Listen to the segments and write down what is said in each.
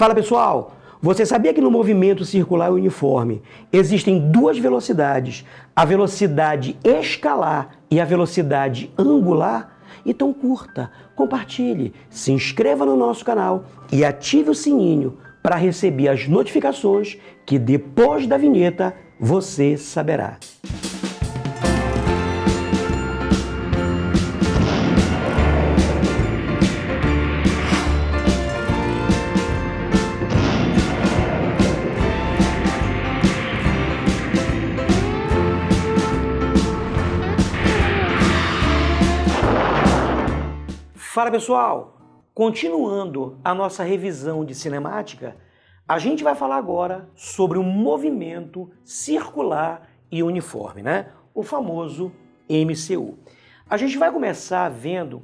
Fala pessoal, você sabia que no movimento circular uniforme existem duas velocidades, a velocidade escalar e a velocidade angular? Então curta, compartilhe, se inscreva no nosso canal e ative o sininho para receber as notificações que depois da vinheta você saberá. Fala pessoal, continuando a nossa revisão de cinemática, a gente vai falar agora sobre o movimento circular e uniforme, né? O famoso MCU. A gente vai começar vendo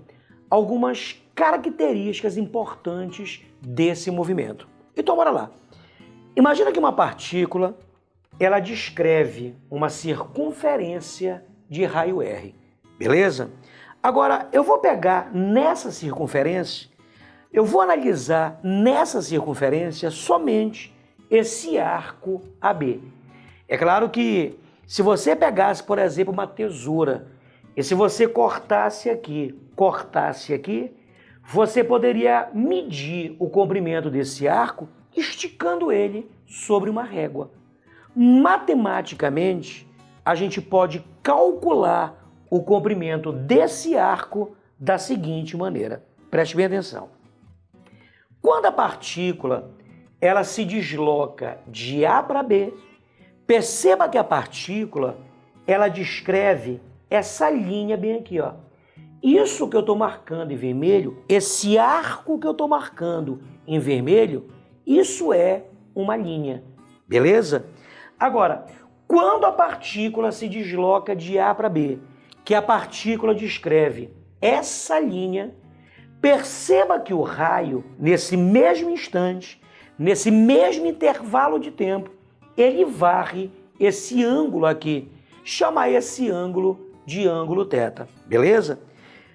algumas características importantes desse movimento. Então bora lá. Imagina que uma partícula, ela descreve uma circunferência de raio R, beleza? Agora, eu vou pegar nessa circunferência, eu vou analisar nessa circunferência somente esse arco AB. É claro que se você pegasse, por exemplo, uma tesoura, e se você cortasse aqui, você poderia medir o comprimento desse arco esticando ele sobre uma régua. Matematicamente, a gente pode calcular o comprimento desse arco da seguinte maneira. Preste bem atenção. Quando a partícula ela se desloca de A para B, perceba que a partícula ela descreve essa linha bem aqui, ó. Isso que eu estou marcando em vermelho, esse arco que eu estou marcando em vermelho, isso é uma linha, beleza? Agora, quando a partícula se desloca de A para B, que a partícula descreve essa linha, perceba que o raio, nesse mesmo instante, nesse mesmo intervalo de tempo, ele varre esse ângulo aqui, chama esse ângulo de ângulo θ, beleza?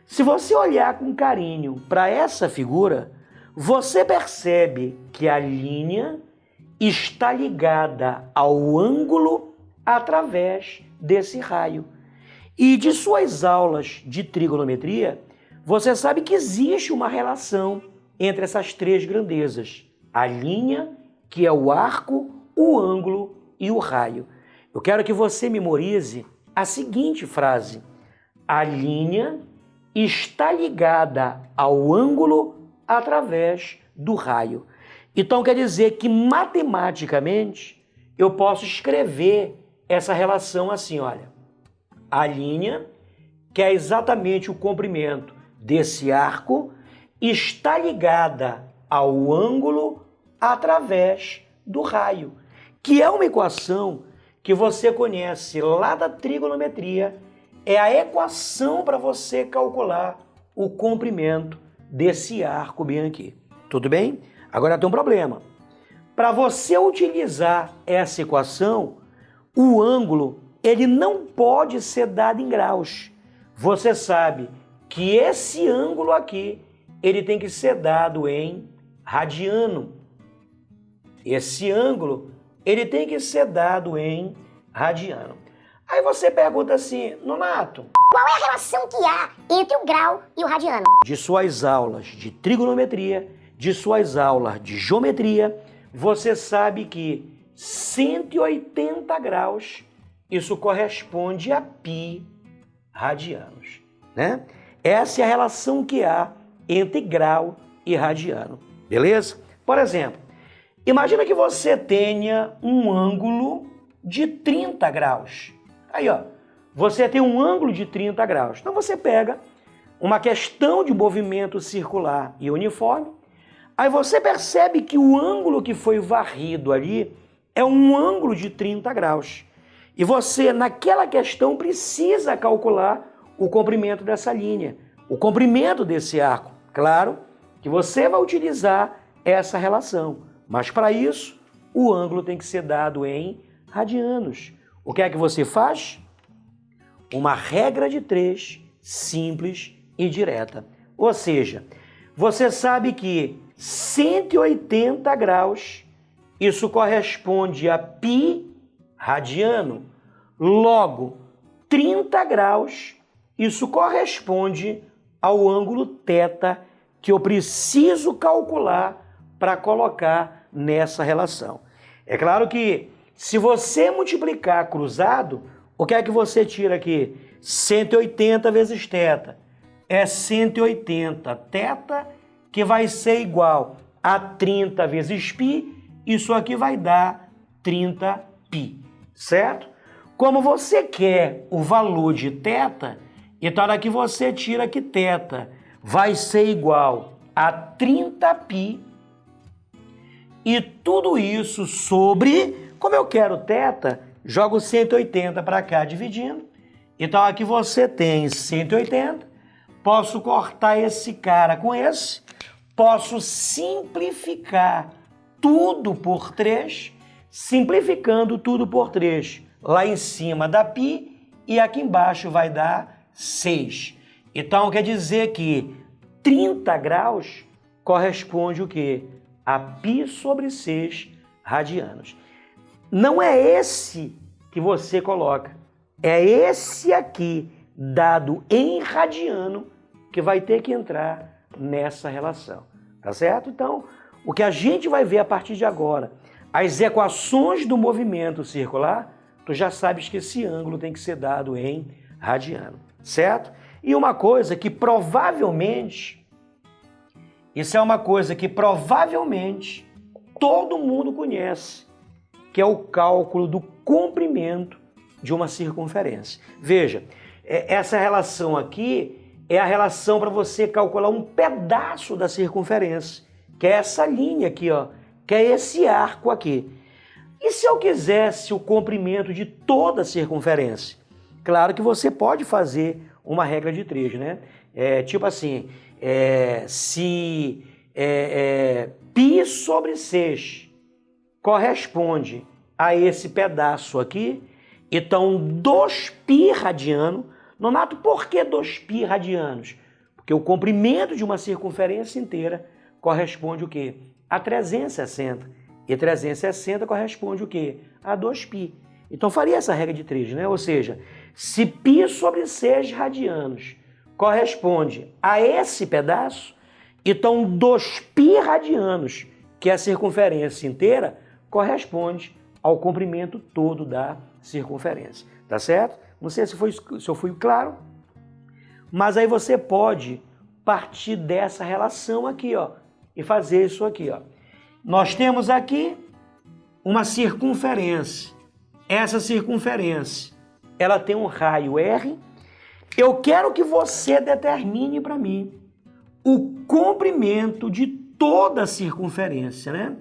Se você olhar com carinho para essa figura, você percebe que a linha está ligada ao ângulo através desse raio. E de suas aulas de trigonometria, você sabe que existe uma relação entre essas três grandezas. A linha, que é o arco, o ângulo e o raio. Eu quero que você memorize a seguinte frase. A linha está ligada ao ângulo através do raio. Então quer dizer que matematicamente eu posso escrever essa relação assim, olha. A linha, que é exatamente o comprimento desse arco, está ligada ao ângulo através do raio, que é uma equação que você conhece lá da trigonometria, é a equação para você calcular o comprimento desse arco bem aqui. Tudo bem? Agora tem um problema. Para você utilizar essa equação, o ângulo ele não pode ser dado em graus. Você sabe que esse ângulo aqui, ele tem que ser dado em radiano. Esse ângulo, ele tem que ser dado em radiano. Aí você pergunta assim, Nonato, qual é a relação que há entre o grau e o radiano? De suas aulas de trigonometria, de suas aulas de geometria, você sabe que 180 graus isso corresponde a π radianos, né? Essa é a relação que há entre grau e radiano, beleza? Por exemplo, imagina que você tenha um ângulo de 30 graus. Aí, ó, você tem um ângulo de 30 graus. Então você pega uma questão de movimento circular e uniforme, aí você percebe que o ângulo que foi varrido ali é um ângulo de 30 graus. E você, naquela questão, precisa calcular o comprimento dessa linha, o comprimento desse arco. Claro que você vai utilizar essa relação, mas para isso, o ângulo tem que ser dado em radianos. O que é que você faz? Uma regra de 3, simples e direta. Ou seja, você sabe que 180 graus, isso corresponde a π radiano. Logo, 30 graus, isso corresponde ao ângulo θ que eu preciso calcular para colocar nessa relação. É claro que se você multiplicar cruzado, o que é que você tira aqui? 180 vezes θ. É 180 θ, que vai ser igual a 30 vezes π. Isso aqui vai dar 30π, certo? Como você quer o valor de θ, então daqui você tira que θ vai ser igual a 30π, e tudo isso sobre, como eu quero θ, jogo 180 para cá dividindo. Então aqui você tem 180, posso cortar esse cara com esse, posso simplificar tudo por 3, simplificando tudo por 3, lá em cima dá π e aqui embaixo vai dar 6. Então quer dizer que 30 graus corresponde o quê? A π sobre 6 radianos. Não é esse que você coloca, é esse aqui, dado em radiano, que vai ter que entrar nessa relação, tá certo? Então, o que a gente vai ver a partir de agora, as equações do movimento circular, tu já sabes que esse ângulo tem que ser dado em radiano, certo? E uma coisa que provavelmente, isso é uma coisa que provavelmente todo mundo conhece, que é o cálculo do comprimento de uma circunferência. Veja, essa relação aqui é a relação para você calcular um pedaço da circunferência, que é essa linha aqui, ó, que é esse arco aqui. E se eu quisesse o comprimento de toda a circunferência? Claro que você pode fazer uma regra de 3, né? Tipo assim, se π sobre 6 corresponde a esse pedaço aqui, então 2π radiano. Nonato, por que 2π radianos? Porque o comprimento de uma circunferência inteira corresponde o quê? A 360. E 360 corresponde o quê? A 2π. Então faria essa regra de 3, né? Ou seja, se π sobre 6 radianos corresponde a esse pedaço, então 2π radianos, que é a circunferência inteira, corresponde ao comprimento todo da circunferência. Tá certo? Não sei se eu fui claro, mas aí você pode partir dessa relação aqui, ó, e fazer isso aqui, ó. Nós temos aqui uma circunferência. Essa circunferência, ela tem um raio R. Eu quero que você determine para mim o comprimento de toda a circunferência, né?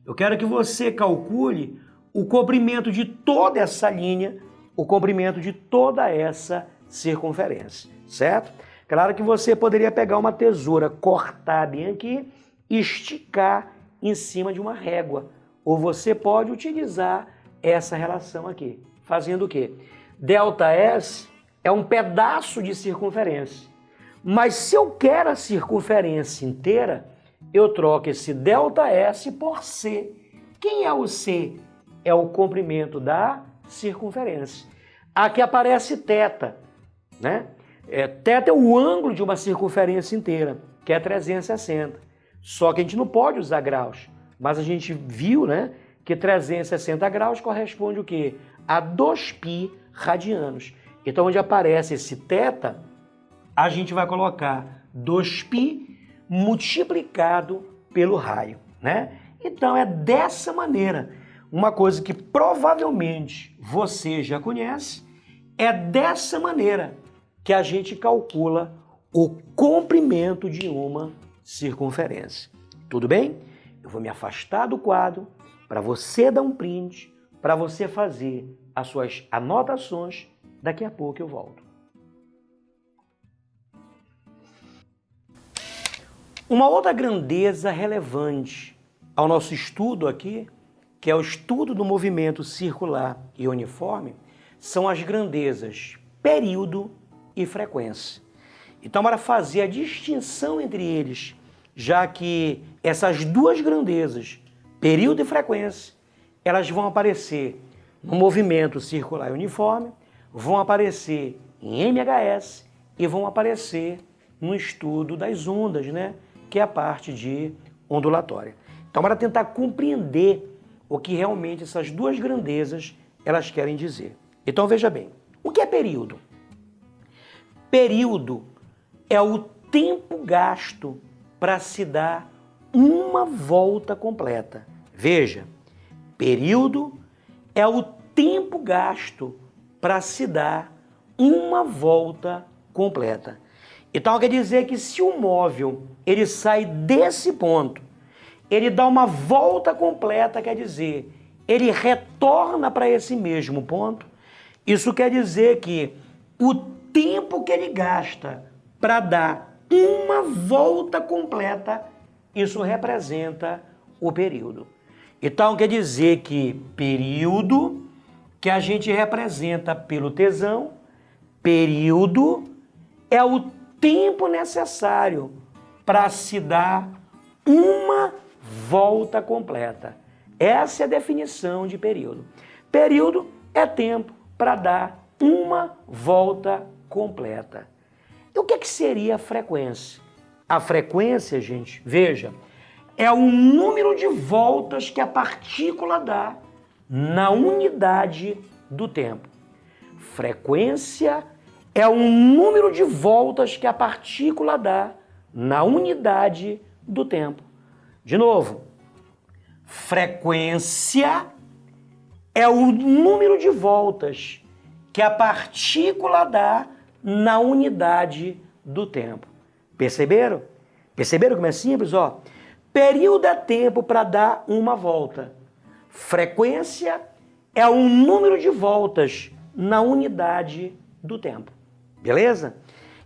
Eu quero que você calcule o comprimento de toda essa linha, o comprimento de toda essa circunferência, certo? Claro que você poderia pegar uma tesoura, cortar bem aqui e esticar em cima de uma régua. Ou você pode utilizar essa relação aqui, fazendo o quê? ΔS é um pedaço de circunferência. Mas se eu quero a circunferência inteira, eu troco esse ΔS por C. Quem é o C? É o comprimento da circunferência. Aqui aparece θ, né? Θ é o ângulo de uma circunferência inteira, que é 360. Só que a gente não pode usar graus, mas a gente viu, né, que 360 graus corresponde o quê? A 2π radianos. Então, onde aparece esse θ, a gente vai colocar 2π multiplicado pelo raio, né? Então, é dessa maneira. Uma coisa que provavelmente você já conhece, é dessa maneira que a gente calcula o comprimento de uma circunferência. Tudo bem? Eu vou me afastar do quadro para você dar um print, para você fazer as suas anotações. Daqui a pouco eu volto. Uma outra grandeza relevante ao nosso estudo aqui, que é o estudo do movimento circular e uniforme, são as grandezas período e frequência. Então, para fazer a distinção entre eles já que essas duas grandezas, período e frequência, elas vão aparecer no movimento circular e uniforme, vão aparecer em MHS e vão aparecer no estudo das ondas, né? Que é a parte de ondulatória. Então, para tentar compreender o que realmente essas duas grandezas elas querem dizer. Então, veja bem, o que é período? Período é o tempo gasto para se dar uma volta completa. Veja, período é o tempo gasto para se dar uma volta completa. Então quer dizer que se o móvel ele sai desse ponto, ele dá uma volta completa, quer dizer, ele retorna para esse mesmo ponto, isso quer dizer que o tempo que ele gasta para dar uma volta completa, isso representa o período. Então quer dizer que período, que a gente representa pelo tesão, período é o tempo necessário para se dar uma volta completa. Essa é a definição de período. Período é tempo para dar uma volta completa. E o que seria a frequência? A frequência, gente, veja, é o número de voltas que a partícula dá na unidade do tempo. Frequência é o número de voltas que a partícula dá na unidade do tempo. De novo, frequência é o número de voltas que a partícula dá na unidade do tempo. Perceberam? Perceberam como é simples? Ó, período é tempo para dar uma volta. Frequência é o número de voltas na unidade do tempo. Beleza?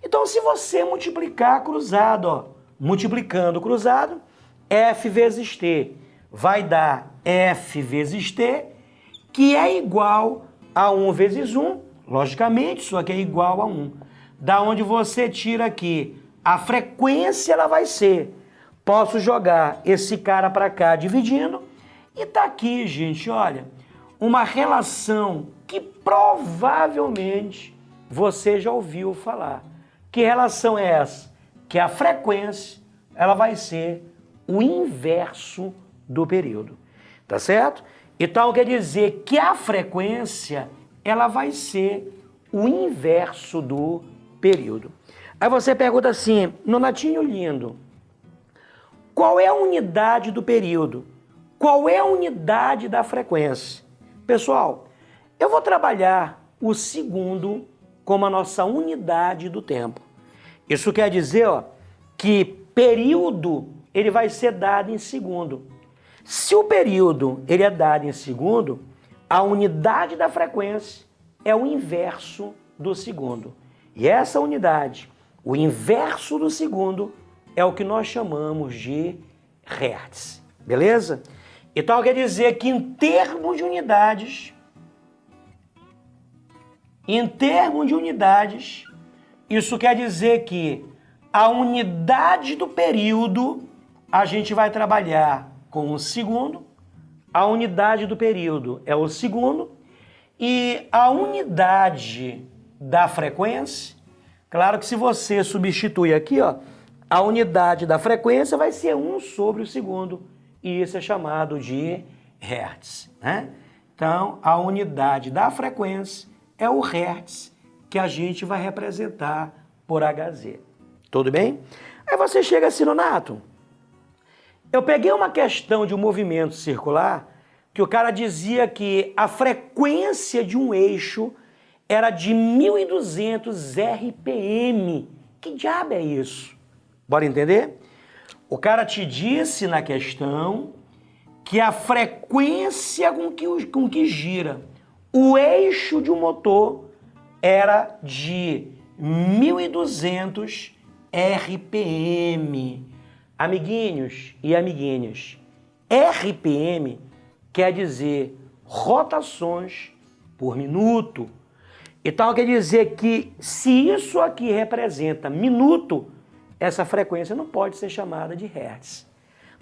Então, se você multiplicar cruzado, ó, multiplicando cruzado, F vezes T vai dar F vezes T, que é igual a 1 vezes 1, logicamente, isso aqui é igual a 1. Da onde você tira aqui a frequência, ela vai ser, posso jogar esse cara para cá dividindo, e tá aqui, gente, olha, uma relação que provavelmente você já ouviu falar. Que relação é essa? Que a frequência, ela vai ser o inverso do período, tá certo? Então quer dizer que a frequência, ela vai ser o inverso do período. Aí você pergunta assim, Nonatinho lindo, qual é a unidade do período? Qual é a unidade da frequência? Pessoal, eu vou trabalhar o segundo como a nossa unidade do tempo. Isso quer dizer, ó, que período ele vai ser dado em segundo. Se o período ele é dado em segundo, a unidade da frequência é o inverso do segundo. E essa unidade, o inverso do segundo, é o que nós chamamos de hertz. Beleza? Então quer dizer que em termos de unidades, isso quer dizer que a unidade do período, a gente vai trabalhar com o segundo, a unidade do período é o segundo, e a unidade da frequência, claro que se você substituir aqui, ó, a unidade da frequência vai ser 1 sobre o segundo, e isso é chamado de hertz, né? Então, a unidade da frequência é o hertz que a gente vai representar por Hz. Tudo bem? Aí você chega assim, Nonato, eu peguei uma questão de um movimento circular que o cara dizia que a frequência de um eixo era de 1.200 RPM. Que diabo é isso? Bora entender? O cara te disse na questão que a frequência com que gira o eixo de um motor era de 1.200 RPM. Amiguinhos e amiguinhas, RPM quer dizer rotações por minuto. Então quer dizer que se isso aqui representa minuto, essa frequência não pode ser chamada de hertz.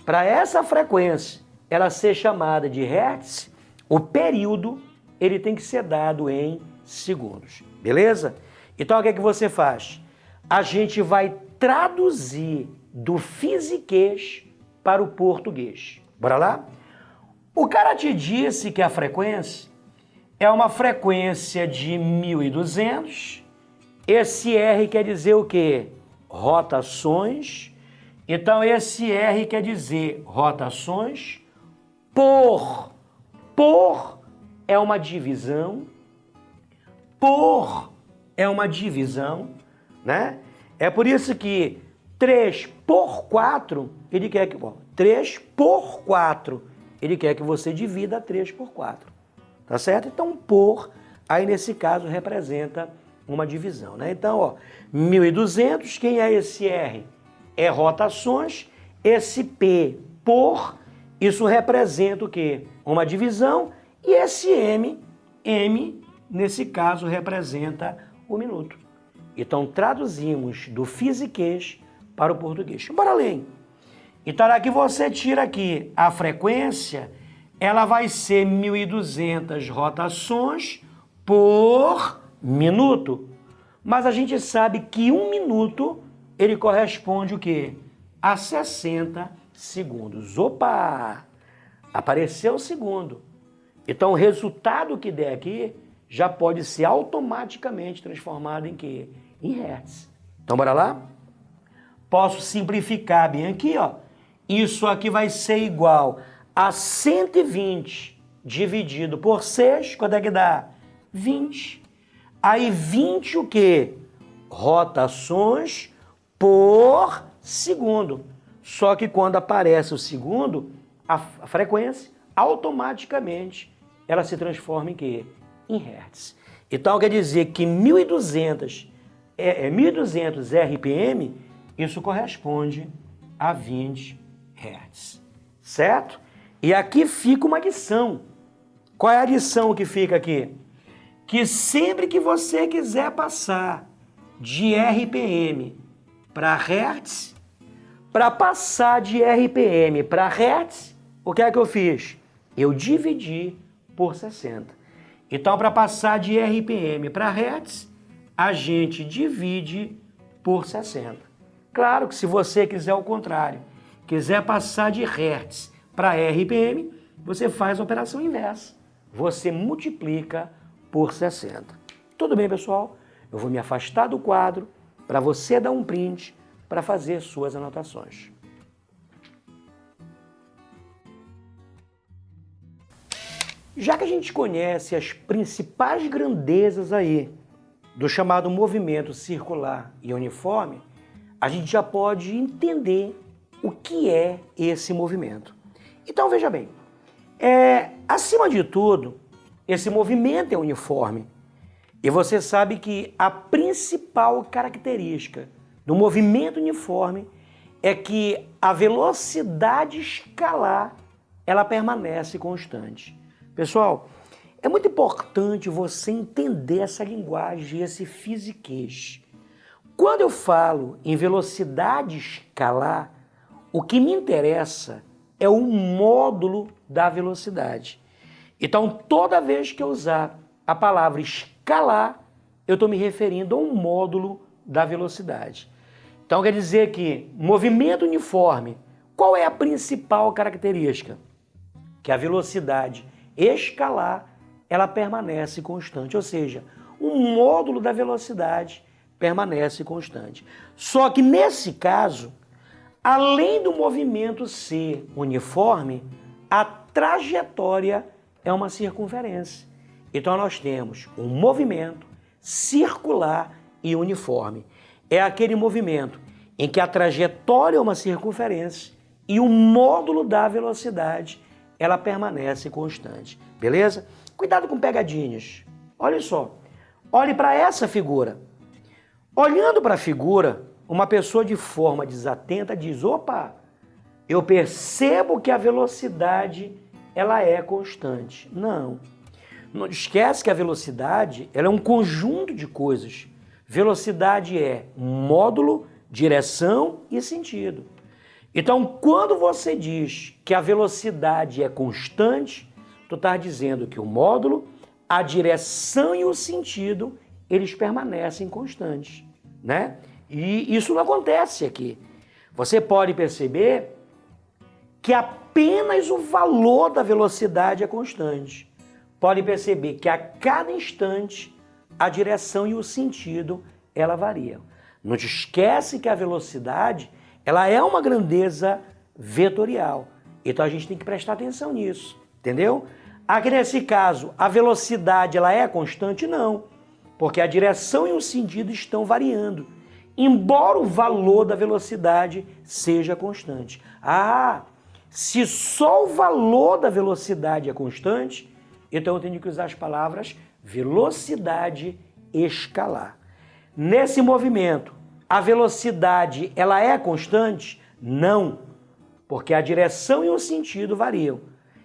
Para essa frequência ela ser chamada de hertz, o período ele tem que ser dado em segundos, beleza? Então o que é que você faz? A gente vai traduzir do fisiquês para o português. Bora lá? O cara te disse que a frequência é uma frequência de 1200. Esse R quer dizer o quê? Rotações. Então esse R quer dizer rotações por. Por é uma divisão. Por é uma divisão, né? É por isso que 3 por 4, ele quer que... Bom, 3 por 4, ele quer que você divida 3 por 4. Tá certo? Então, por, aí nesse caso, representa uma divisão, né? Então, ó, 1200, quem é esse R? É rotações. Esse P, por, isso representa o quê? Uma divisão. E esse M, nesse caso, representa o minuto. Então, traduzimos do fisiquês para o português. Bora além. Então, aqui você tira aqui a frequência, ela vai ser 1200 rotações por minuto. Mas a gente sabe que 1 minuto, ele corresponde o quê? A 60 segundos. Opa! Apareceu o segundo. Então, o resultado que der aqui já pode ser automaticamente transformado em quê? Em hertz. Então, bora lá? Posso simplificar bem aqui, ó. Isso aqui vai ser igual a 120 dividido por 6, quanto é que dá? 20. Aí 20 o quê? Rotações por segundo. Só que quando aparece o segundo, a frequência, automaticamente, ela se transforma em quê? Em hertz. Então quer dizer que 1200 RPM, isso corresponde a 20 hertz, certo? E aqui fica uma adição. Qual é a adição que fica aqui? Que sempre que você quiser passar de RPM para hertz, para passar de RPM para hertz, o que é que eu fiz? Eu dividi por 60. Então, para passar de RPM para hertz, a gente divide por 60. Claro que se você quiser o contrário, quiser passar de hertz para RPM, você faz a operação inversa. Você multiplica por 60. Tudo bem, pessoal? Eu vou me afastar do quadro para você dar um print para fazer suas anotações. Já que a gente conhece as principais grandezas aí do chamado movimento circular e uniforme, a gente já pode entender o que é esse movimento. Então, veja bem, acima de tudo, esse movimento é uniforme. E você sabe que a principal característica do movimento uniforme é que a velocidade escalar, ela permanece constante. Pessoal, é muito importante você entender essa linguagem, esse fisiquês. Quando eu falo em velocidade escalar, o que me interessa é o módulo da velocidade. Então, toda vez que eu usar a palavra escalar, eu estou me referindo a um módulo da velocidade. Então, quer dizer que movimento uniforme, qual é a principal característica? Que a velocidade escalar, ela permanece constante, ou seja, o módulo da velocidade permanece constante. Só que nesse caso, além do movimento ser uniforme, a trajetória é uma circunferência. Então nós temos um movimento circular e uniforme. É aquele movimento em que a trajetória é uma circunferência e o módulo da velocidade ela permanece constante, beleza? Cuidado com pegadinhas. Olha só, olhe para essa figura. Olhando para a figura, uma pessoa de forma desatenta diz, opa, eu percebo que a velocidade ela é constante. Não. Não esquece que a velocidade ela é um conjunto de coisas. Velocidade é um módulo direção e sentido. Então, quando você diz que a velocidade é constante, tu está dizendo que o módulo, a direção e o sentido, eles permanecem constantes, né? E isso não acontece aqui. Você pode perceber que apenas o valor da velocidade é constante. Pode perceber que a cada instante a direção e o sentido ela variam. Não te esquece que a velocidade ela é uma grandeza vetorial. Então a gente tem que prestar atenção nisso, entendeu? Aqui nesse caso, a velocidade ela é constante? Não, porque a direção e o sentido estão variando, embora o valor da velocidade seja constante. Se só o valor da velocidade é constante, então eu tenho que usar as palavras velocidade escalar. Nesse movimento, a velocidade ela é constante? Não, porque a direção e o sentido variam.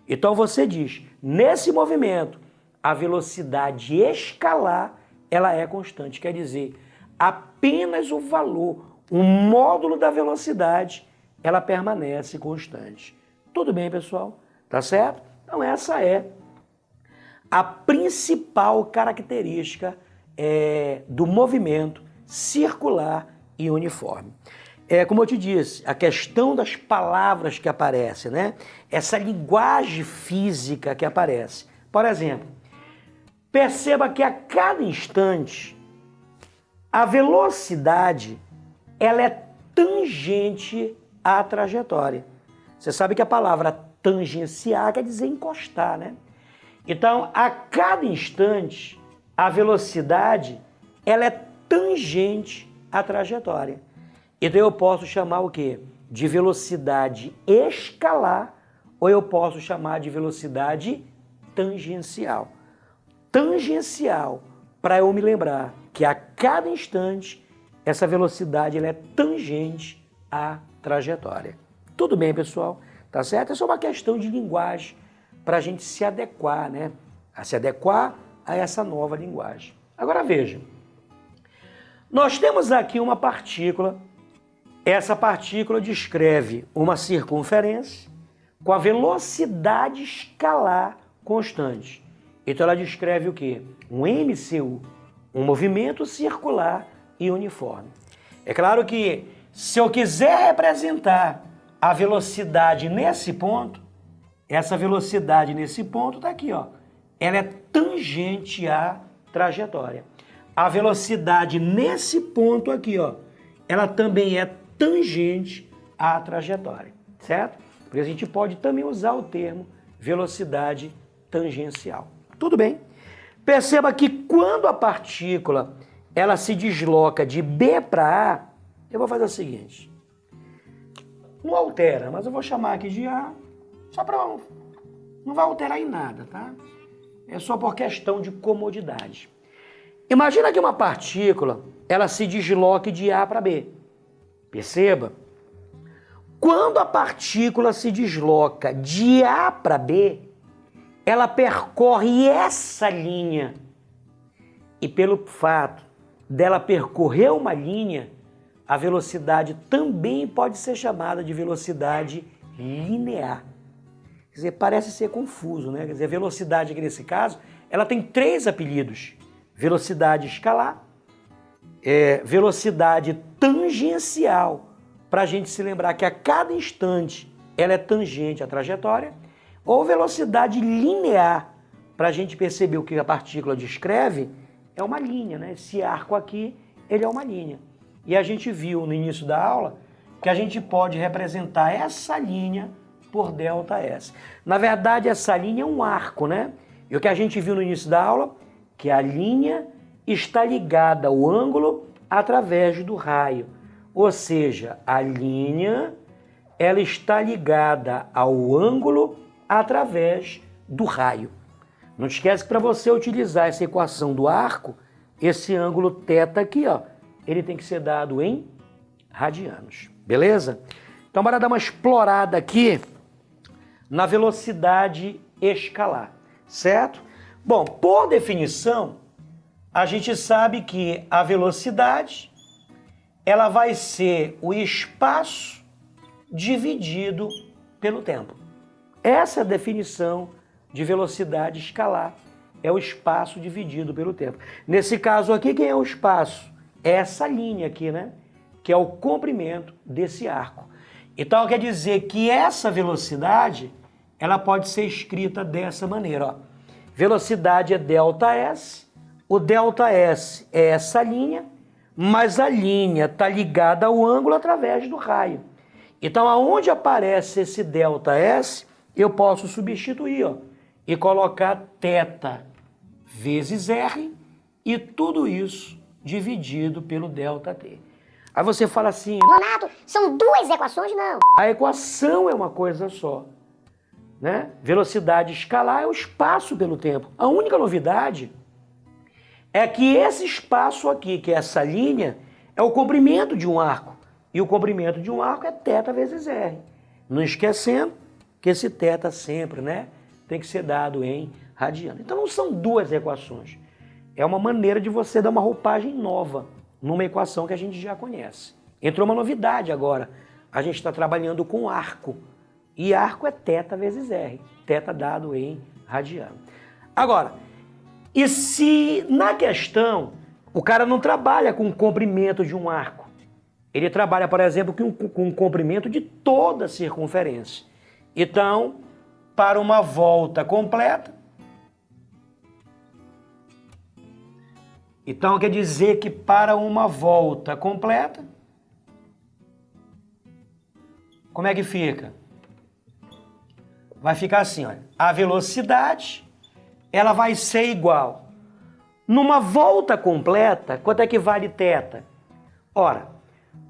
Então você diz, nesse movimento, a velocidade escalar ela é constante, quer dizer, apenas o valor, o módulo da velocidade, ela permanece constante. Tudo bem, pessoal? Tá certo? Então essa é a principal característica do movimento circular e uniforme. Como eu te disse, a questão das palavras que aparecem, né? Essa linguagem física que aparece. Por exemplo, perceba que a cada instante a velocidade ela é tangente à trajetória. Você sabe que a palavra tangenciar quer dizer encostar, né? Então, a cada instante, a velocidade ela é tangente à trajetória. Então eu posso chamar o quê? De velocidade escalar ou eu posso chamar de velocidade tangencial. Tangencial, para eu me lembrar que a cada instante essa velocidade ela é tangente à trajetória. Tudo bem, pessoal? Tá certo? É só uma questão de linguagem para a gente se adequar, né? A se adequar a essa nova linguagem. Agora veja, nós temos aqui uma partícula. Essa partícula descreve uma circunferência com a velocidade escalar constante. Então ela descreve o quê? Um MCU, um movimento circular e uniforme. É claro que se eu quiser representar a velocidade nesse ponto, essa velocidade nesse ponto está aqui, ó. Ela é tangente à trajetória. A velocidade nesse ponto aqui, ó, ela também é tangente à trajetória, certo? Porque a gente pode também usar o termo velocidade tangencial. Tudo bem? Perceba que quando a partícula ela se desloca de B para A, eu vou fazer o seguinte. Não altera, mas eu vou chamar aqui de A, só para não vai alterar em nada, tá? É só por questão de comodidade. Imagina que uma partícula ela se desloque de A para B. Perceba, quando a partícula se desloca de A para B, ela percorre essa linha. E pelo fato dela percorrer uma linha, a velocidade também pode ser chamada de velocidade linear. Quer dizer, parece ser confuso, né? Quer dizer, a velocidade aqui nesse caso, ela tem 3 apelidos. Velocidade escalar, velocidade tangencial, para a gente se lembrar que a cada instante ela é tangente à trajetória, ou velocidade linear, para a gente perceber o que a partícula descreve, é uma linha, né? Esse arco aqui, ele é uma linha. E a gente viu no início da aula que a gente pode representar essa linha por ΔS. Na verdade, essa linha é um arco, né? E o que a gente viu no início da aula, que a linha está ligada ao ângulo através do raio. Ou seja, a linha ela está ligada ao ângulo através do raio. Não esquece que para você utilizar essa equação do arco, esse ângulo θ aqui, ó, ele tem que ser dado em radianos. Beleza? Então, bora dar uma explorada aqui na velocidade escalar, certo? Bom, por definição, a gente sabe que a velocidade ela vai ser o espaço dividido pelo tempo. Essa é a definição de velocidade escalar. É o espaço dividido pelo tempo. Nesse caso aqui, quem é o espaço? É essa linha aqui, né? Que é o comprimento desse arco. Então, quer dizer que essa velocidade, ela pode ser escrita dessa maneira, ó. Velocidade é ΔS, o ΔS é essa linha, mas a linha está ligada ao ângulo através do raio. Então, aonde aparece esse ΔS, eu posso substituir, ó, e colocar θ vezes R e tudo isso dividido pelo ΔT. Aí você fala assim, Leonardo, são duas equações? Não. a equação é uma coisa só, né? Velocidade escalar é o espaço pelo tempo. A única novidade é que esse espaço aqui, que é essa linha, é o comprimento de um arco. E o comprimento de um arco é θ vezes R. Não esquecendo que esse θ sempre, né, tem que ser dado em radiano. Então não são duas equações. É uma maneira de você dar uma roupagem nova numa equação que a gente já conhece. Entrou uma novidade agora. A gente está trabalhando com arco. E arco é θ vezes R. θ dado em radiano. Agora, e se na questão o cara não trabalha com o comprimento de um arco? Ele trabalha, por exemplo, com o comprimento de toda a circunferência. Então, para uma volta completa, então quer dizer que para uma volta completa, como é que fica? Vai ficar assim, olha, a velocidade, ela vai ser igual. Numa volta completa, quanto é que vale θ? Ora,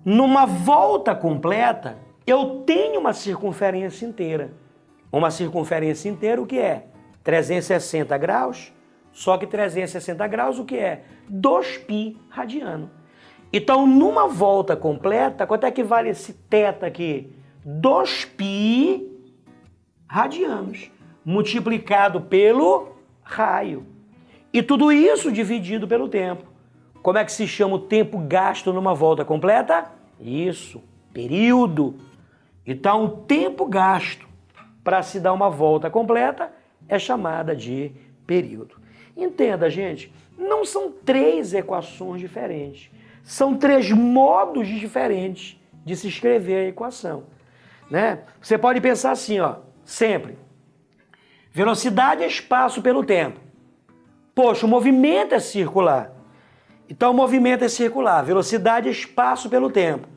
numa volta completa, eu tenho uma circunferência inteira. Uma circunferência inteira, o que é? 360 graus, só que 360 graus, o que é? 2π radiano. Então, numa volta completa, quanto é que vale esse θ aqui? 2π radianos, multiplicado pelo raio. E tudo isso dividido pelo tempo. Como é que se chama o tempo gasto numa volta completa? Isso, período. Então, o tempo gasto para se dar uma volta completa é chamada de período. Entenda, gente, não são três equações diferentes. São três modos diferentes de se escrever a equação, né? Você pode pensar assim, ó, sempre. Velocidade é espaço pelo tempo. Poxa, o movimento é circular. Então, o movimento é circular. Velocidade é espaço pelo tempo.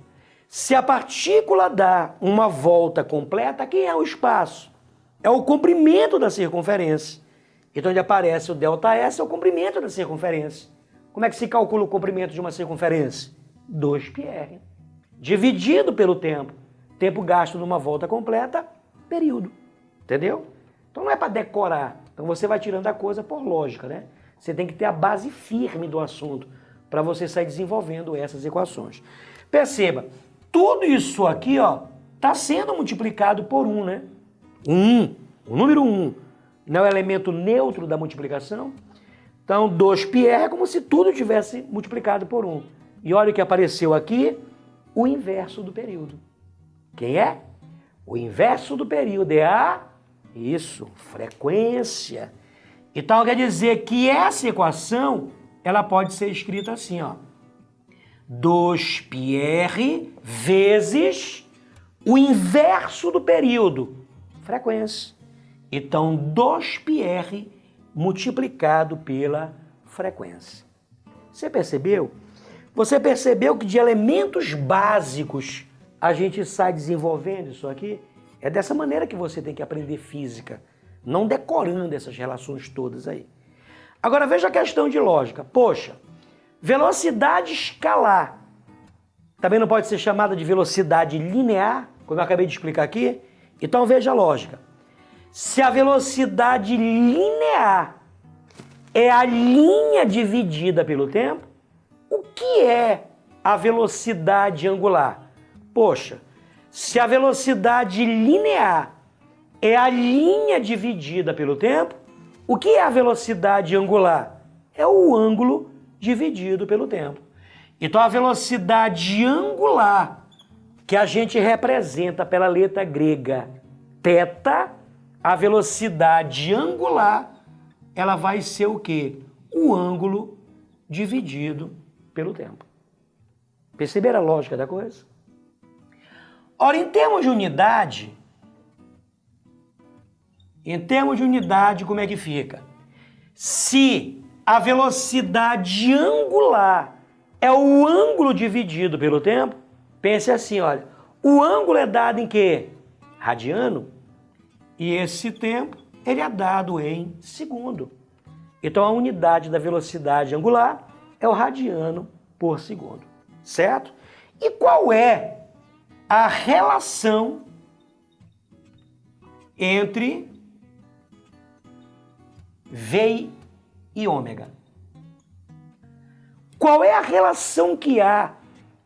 Se a partícula dá uma volta completa, quem é o espaço? É o comprimento da circunferência. Então, onde aparece o ΔS é o comprimento da circunferência. Como é que se calcula o comprimento de uma circunferência? 2πr. Dividido pelo tempo. Tempo gasto numa volta completa, período. Entendeu? Então, não é para decorar. Então, você vai tirando a coisa por lógica, né? Você tem que ter a base firme do assunto para você sair desenvolvendo essas equações. Perceba, tudo isso aqui, ó, está sendo multiplicado por 1, né? O número 1 não é o elemento neutro da multiplicação? Então, 2πr é como se tudo tivesse multiplicado por 1. E olha o que apareceu aqui, o inverso do período. Quem é? O inverso do período é isso, frequência. Então, quer dizer que essa equação, ela pode ser escrita assim, ó. 2πr vezes o inverso do período, frequência. Então, 2πr multiplicado pela frequência. Você percebeu? Você percebeu que de elementos básicos a gente sai desenvolvendo isso aqui? É dessa maneira que você tem que aprender física, não decorando essas relações todas aí. Agora veja a questão de lógica. Poxa, velocidade escalar também não pode ser chamada de velocidade linear, como eu acabei de explicar aqui? Então veja a lógica. Se a velocidade linear é a linha dividida pelo tempo, o que é a velocidade angular? Poxa, se a velocidade linear é a linha dividida pelo tempo, o que é a velocidade angular? É o ângulo dividido pelo tempo. Então a velocidade angular, que a gente representa pela letra grega θ, a velocidade angular, ela vai ser o quê? O ângulo dividido pelo tempo. Perceberam a lógica da coisa? Ora, em termos de unidade, como é que fica? Se a velocidade angular é o ângulo dividido pelo tempo, pense assim, olha, o ângulo é dado em quê? Radiano. E esse tempo, ele é dado em segundo. Então, a unidade da velocidade angular é o radiano por segundo, certo? E qual é a relação entre V e ômega? Qual é a relação que há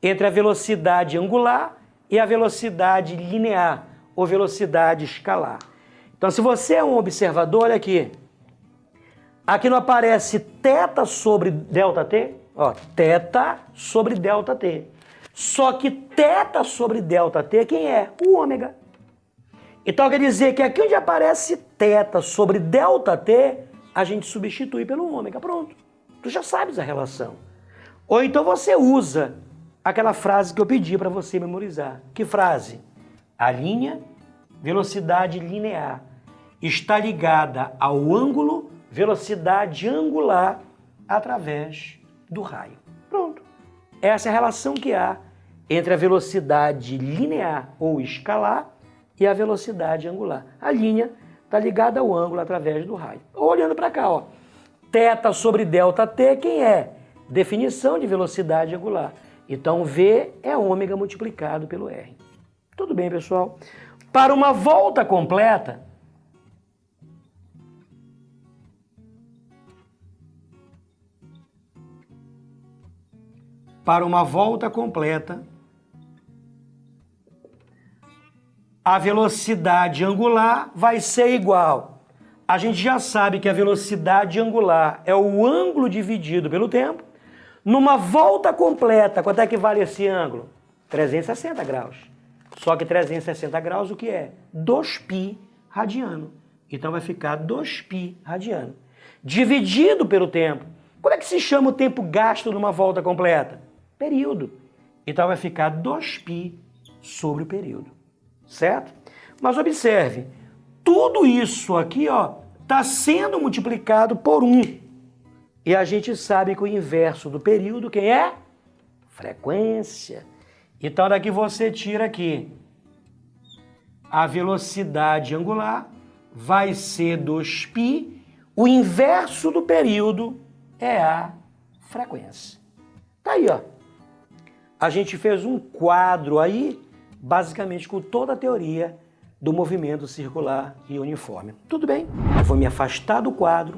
entre a velocidade angular e a velocidade linear ou velocidade escalar? Então, se você é um observador, olha aqui. Aqui não aparece θ sobre ΔT? Ó, θ sobre ΔT. Só que θ sobre ΔT, quem é? O ômega. Então, quer dizer que aqui onde aparece θ sobre ΔT, a gente substitui pelo ômega. Pronto. Tu já sabes a relação. Ou então você usa aquela frase que eu pedi para você memorizar. Que frase? A linha, velocidade linear, está ligada ao ângulo, velocidade angular, através do raio. Pronto. Essa é a relação que há entre a velocidade linear ou escalar e a velocidade angular. A linha está ligada ao ângulo através do raio. Olhando para cá, ó. θ sobre ΔT, quem é? Definição de velocidade angular. Então, V é ômega multiplicado pelo R. Tudo bem, pessoal? Para uma volta completa, a velocidade angular vai ser igual. A gente já sabe que a velocidade angular é o ângulo dividido pelo tempo. Numa volta completa, quanto é que vale esse ângulo? 360 graus. Só que 360 graus o que é? 2π radiano. Então vai ficar 2π radiano. Dividido pelo tempo. Como é que se chama o tempo gasto numa volta completa? Período. Então vai ficar 2π sobre o período. Certo? Mas observe, tudo isso aqui está sendo multiplicado por 1. E a gente sabe que o inverso do período, quem é? Frequência. Então daqui você tira aqui. A velocidade angular vai ser 2π. O inverso do período é a frequência. Tá aí, ó. A gente fez um quadro aí, basicamente com toda a teoria do movimento circular e uniforme. Tudo bem? Eu vou me afastar do quadro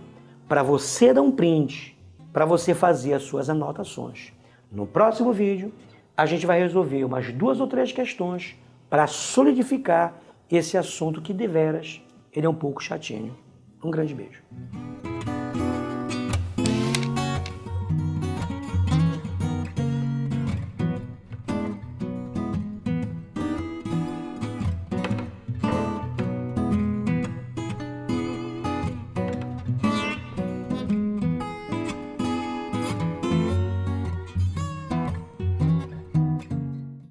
para você dar um print, para você fazer as suas anotações. No próximo vídeo, a gente vai resolver umas 2 ou 3 questões para solidificar esse assunto que, deveras, ele é um pouco chatinho. Um grande beijo.